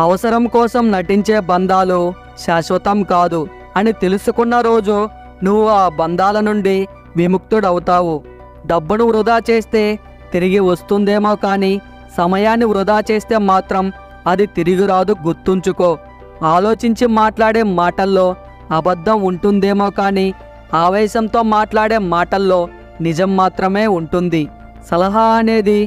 అవసరం కోసం నటించే బంధాలు శాశ్వతం కాదు అని తెలుసుకున్న రోజు నువ్వు ఆ బంధాల నుండి విముక్తుడవుతావు. డబ్బును వృధా చేస్తే తిరిగి వస్తుందేమో కానీ సమయాన్ని వృధా చేస్తే మాత్రం అది తిరిగి రాదు, గుర్తుంచుకో. ఆలోచించి మాట్లాడే మాటల్లో అబద్ధం ఉంటుందేమో కానీ ఆవేశంతో మాట్లాడే మాటల్లో నిజం మాత్రమే ఉంటుంది. సలహా అనేది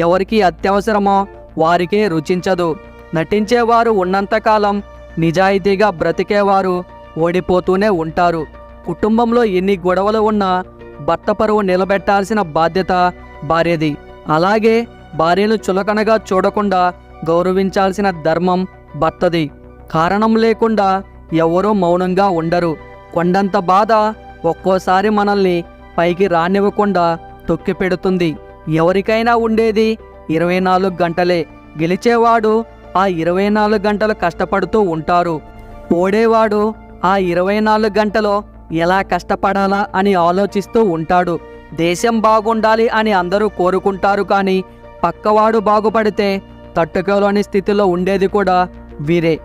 ఎవరికి అత్యవసరమో వారికే రుచించదు. నటించేవారు ఉన్నంతకాలం నిజాయితీగా బ్రతికేవారు ఓడిపోతూనే ఉంటారు. కుటుంబంలో ఎన్ని గొడవలు ఉన్నా భర్త పరువు నిలబెట్టాల్సిన బాధ్యత భార్యది. అలాగే భార్యను చులకనగా చూడకుండా గౌరవించాల్సిన ధర్మం భర్తది. కారణం లేకుండా ఎవరూ మౌనంగా ఉండరు. కొండంత బాధ ఒక్కోసారి మనల్ని పైకి రానివ్వకుండా తొక్కిపెడుతుంది. ఎవరికైనా ఉండేది 24 గంటలే. గెలిచేవాడు ఆ 24 గంటలు కష్టపడుతూ ఉంటారు. ఓడేవాడు ఆ 24 గంటలో ఎలా కష్టపడాలా అని ఆలోచిస్తూ ఉంటాడు. దేశం బాగుండాలి అని అందరూ కోరుకుంటారు, కానీ పక్కవాడు బాగుపడితే తట్టుకోలేని స్థితిలో ఉండేది కూడా వీరే.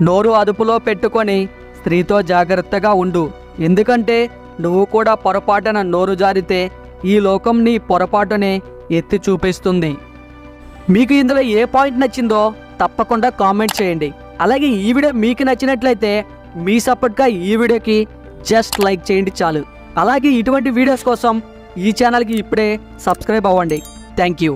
నోరు అదుపులో పెట్టుకొని స్త్రీతో జాగ్రత్తగా ఉండు. ఎందుకంటే నువ్వు కూడా పొరపాటున నోరు జారితే ఈ లోకం నీ పొరపాటునే ఎత్తి చూపిస్తుంది. మీకు ఇందులో ఏ పాయింట్ నచ్చిందో తప్పకుండా కామెంట్ చేయండి. అలాగే ఈ వీడియో మీకు నచ్చినట్లయితే మీ సపోర్ట్గా ఈ వీడియోకి జస్ట్ లైక్ చేయండి చాలు. అలాగే ఇటువంటి వీడియోస్ కోసం ఈ ఛానల్కి ఇప్పుడే సబ్స్క్రైబ్ అవ్వండి. Thank you.